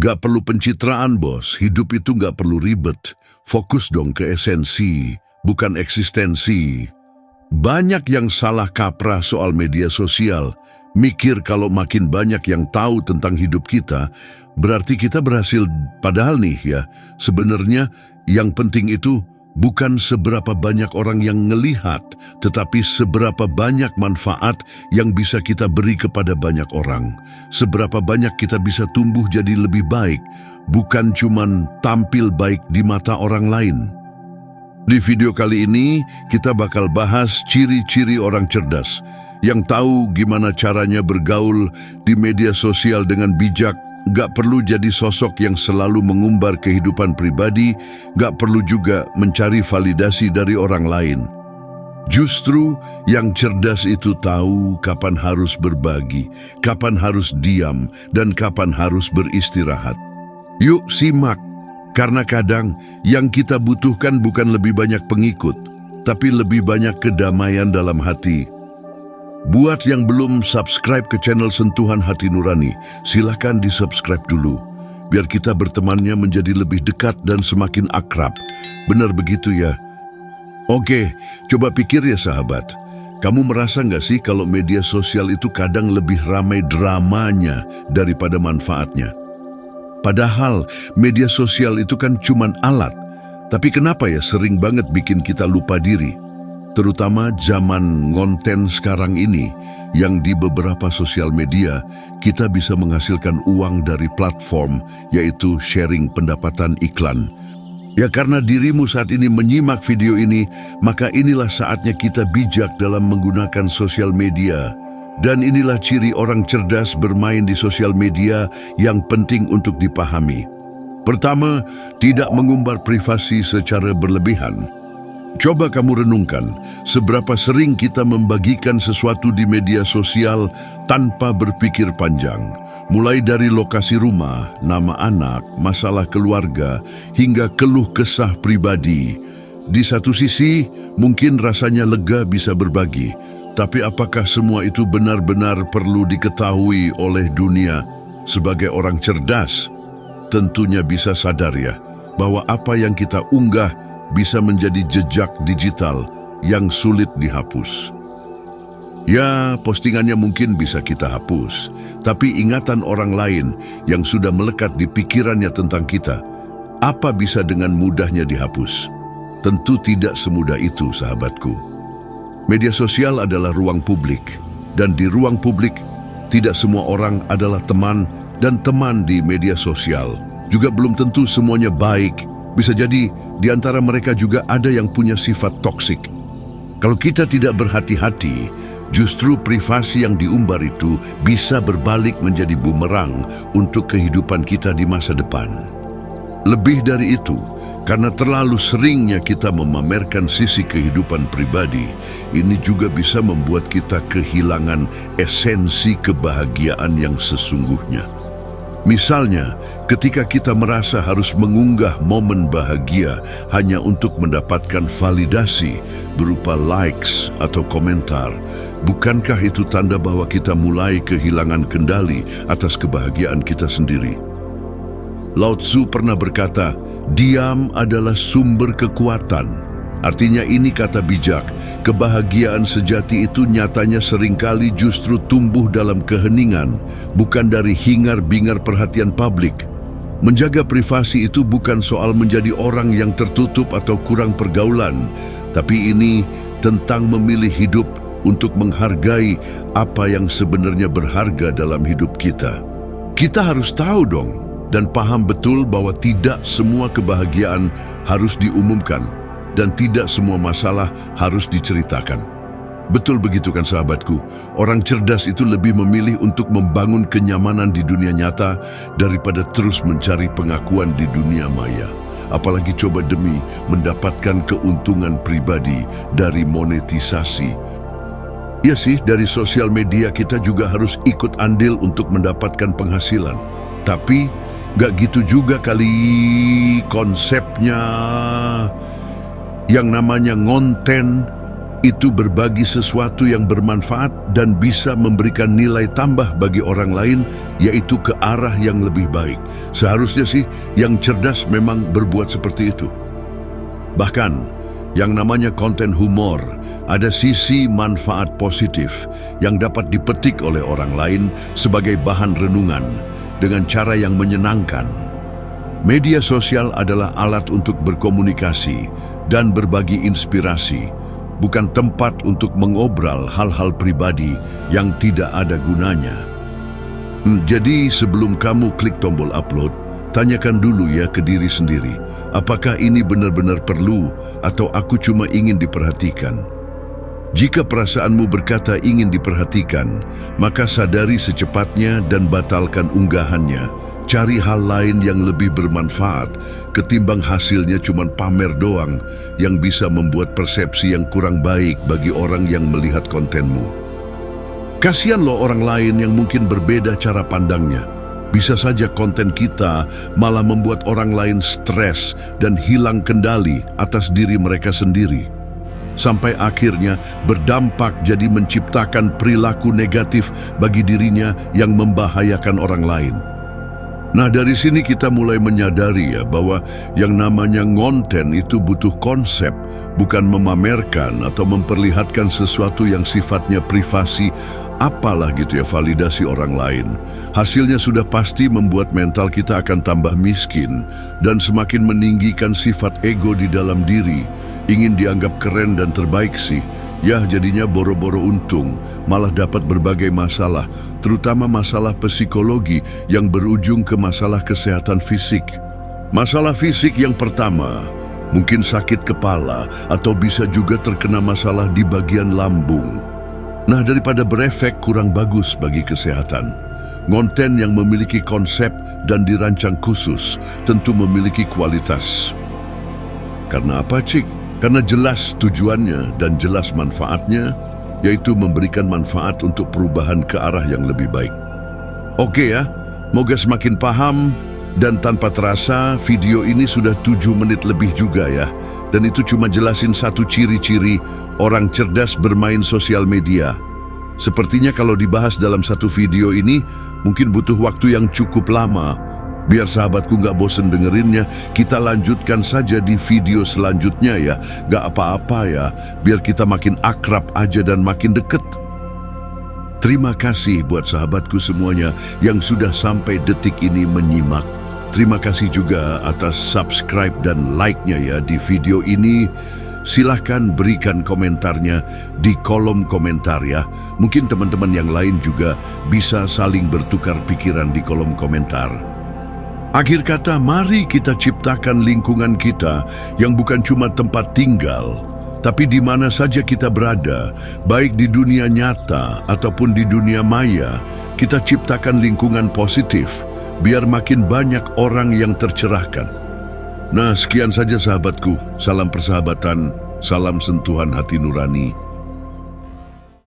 Gak perlu pencitraan, bos. Hidup itu gak perlu ribet. Fokus dong ke esensi, bukan eksistensi. Banyak yang salah kaprah soal media sosial. Mikir kalau makin banyak yang tahu tentang hidup kita, berarti kita berhasil. Padahal nih ya, sebenarnya yang penting itu bukan seberapa banyak orang yang ngelihat, tetapi seberapa banyak manfaat yang bisa kita beri kepada banyak orang. Seberapa banyak kita bisa tumbuh jadi lebih baik, bukan cuman tampil baik di mata orang lain. Di video kali ini, kita bakal bahas ciri-ciri orang cerdas yang tahu gimana caranya bergaul di media sosial dengan bijak. Gak perlu jadi sosok yang selalu mengumbar kehidupan pribadi, gak perlu juga mencari validasi dari orang lain. Justru yang cerdas itu tahu kapan harus berbagi, kapan harus diam, dan kapan harus beristirahat. Yuk simak, karena kadang yang kita butuhkan bukan lebih banyak pengikut, tapi lebih banyak kedamaian dalam hati. Buat yang belum subscribe ke channel Sentuhan Hati Nurani, silakan di-subscribe dulu, biar kita bertemannya menjadi lebih dekat dan semakin akrab. Benar begitu ya? Oke, coba pikir ya sahabat. Kamu merasa nggak sih kalau media sosial itu kadang lebih ramai dramanya daripada manfaatnya? Padahal media sosial itu kan cuman alat. Tapi kenapa ya sering banget bikin kita lupa diri? Terutama zaman ngonten sekarang ini, yang di beberapa sosial media kita bisa menghasilkan uang dari platform, yaitu sharing pendapatan iklan. Ya karena dirimu saat ini menyimak video ini, maka inilah saatnya kita bijak dalam menggunakan sosial media. Dan inilah ciri orang cerdas bermain di sosial media yang penting untuk dipahami. Pertama, tidak mengumbar privasi secara berlebihan. Coba kamu renungkan, seberapa sering kita membagikan sesuatu di media sosial tanpa berpikir panjang. Mulai dari lokasi rumah, nama anak, masalah keluarga, hingga keluh kesah pribadi. Di satu sisi, mungkin rasanya lega bisa berbagi. Tapi apakah semua itu benar-benar perlu diketahui oleh dunia? Sebagai orang cerdas, tentunya bisa sadar ya, bahwa apa yang kita unggah bisa menjadi jejak digital yang sulit dihapus. Ya, postingannya mungkin bisa kita hapus, tapi ingatan orang lain yang sudah melekat di pikirannya tentang kita, apa bisa dengan mudahnya dihapus? Tentu tidak semudah itu, sahabatku. Media sosial adalah ruang publik, dan di ruang publik tidak semua orang adalah teman, dan teman di media sosial juga belum tentu semuanya baik. Bisa jadi di antara mereka juga ada yang punya sifat toksik. Kalau kita tidak berhati-hati, justru privasi yang diumbar itu bisa berbalik menjadi bumerang untuk kehidupan kita di masa depan. Lebih dari itu, karena terlalu seringnya kita memamerkan sisi kehidupan pribadi, ini juga bisa membuat kita kehilangan esensi kebahagiaan yang sesungguhnya. Misalnya, ketika kita merasa harus mengunggah momen bahagia hanya untuk mendapatkan validasi berupa likes atau komentar, bukankah itu tanda bahwa kita mulai kehilangan kendali atas kebahagiaan kita sendiri? Lao Tzu pernah berkata, diam adalah sumber kekuatan. Artinya ini kata bijak, kebahagiaan sejati itu nyatanya seringkali justru tumbuh dalam keheningan, bukan dari hingar-bingar perhatian publik. Menjaga privasi itu bukan soal menjadi orang yang tertutup atau kurang pergaulan, tapi ini tentang memilih hidup untuk menghargai apa yang sebenarnya berharga dalam hidup kita. Kita harus tahu dong, dan paham betul bahwa tidak semua kebahagiaan harus diumumkan, dan tidak semua masalah harus diceritakan. Betul begitu kan sahabatku? Orang cerdas itu lebih memilih untuk membangun kenyamanan di dunia nyata daripada terus mencari pengakuan di dunia maya. Apalagi coba demi mendapatkan keuntungan pribadi dari monetisasi. Ya sih, dari sosial media kita juga harus ikut andil untuk mendapatkan penghasilan. Tapi gak gitu juga kali konsepnya. Yang namanya ngonten itu berbagi sesuatu yang bermanfaat dan bisa memberikan nilai tambah bagi orang lain, yaitu ke arah yang lebih baik. Seharusnya sih yang cerdas memang berbuat seperti itu. Bahkan, yang namanya konten humor, ada sisi manfaat positif yang dapat dipetik oleh orang lain sebagai bahan renungan dengan cara yang menyenangkan. Media sosial adalah alat untuk berkomunikasi dan berbagi inspirasi, bukan tempat untuk mengobral hal-hal pribadi yang tidak ada gunanya. Jadi sebelum kamu klik tombol upload, tanyakan dulu ya ke diri sendiri, apakah ini benar-benar perlu atau aku cuma ingin diperhatikan? Jika perasaanmu berkata ingin diperhatikan, maka sadari secepatnya dan batalkan unggahannya. Cari hal lain yang lebih bermanfaat ketimbang hasilnya cuma pamer doang yang bisa membuat persepsi yang kurang baik bagi orang yang melihat kontenmu. Kasihan loh orang lain yang mungkin berbeda cara pandangnya. Bisa saja konten kita malah membuat orang lain stres dan hilang kendali atas diri mereka sendiri. Sampai akhirnya berdampak jadi menciptakan perilaku negatif bagi dirinya yang membahayakan orang lain. Nah, dari sini kita mulai menyadari ya bahwa yang namanya ngonten itu butuh konsep, bukan memamerkan atau memperlihatkan sesuatu yang sifatnya privasi, apalah gitu ya validasi orang lain. Hasilnya sudah pasti membuat mental kita akan tambah miskin dan semakin meninggikan sifat ego di dalam diri, ingin dianggap keren dan terbaik sih. Ya, jadinya boro-boro untung, malah dapat berbagai masalah, terutama masalah psikologi yang berujung ke masalah kesehatan fisik. Masalah fisik yang pertama, mungkin sakit kepala atau bisa juga terkena masalah di bagian lambung. Nah, daripada berefek kurang bagus bagi kesehatan, konten yang memiliki konsep dan dirancang khusus tentu memiliki kualitas. Karena apa, Cik? Karena jelas tujuannya dan jelas manfaatnya, yaitu memberikan manfaat untuk perubahan ke arah yang lebih baik. Oke ya, moga semakin paham, dan tanpa terasa video ini sudah 7 menit lebih juga ya. Dan itu cuma jelasin satu ciri-ciri orang cerdas bermain sosial media. Sepertinya kalau dibahas dalam satu video ini, mungkin butuh waktu yang cukup lama. Biar sahabatku nggak bosen dengerinnya, kita lanjutkan saja di video selanjutnya ya. Nggak apa-apa ya, biar kita makin akrab aja dan makin deket. Terima kasih buat sahabatku semuanya yang sudah sampai detik ini menyimak. Terima kasih juga atas subscribe dan like-nya ya di video ini. Silahkan berikan komentarnya di kolom komentar ya. Mungkin teman-teman yang lain juga bisa saling bertukar pikiran di kolom komentar. Akhir kata, mari kita ciptakan lingkungan kita yang bukan cuma tempat tinggal, tapi di mana saja kita berada, baik di dunia nyata ataupun di dunia maya, kita ciptakan lingkungan positif, biar makin banyak orang yang tercerahkan. Nah, sekian saja sahabatku. Salam persahabatan, salam sentuhan hati nurani.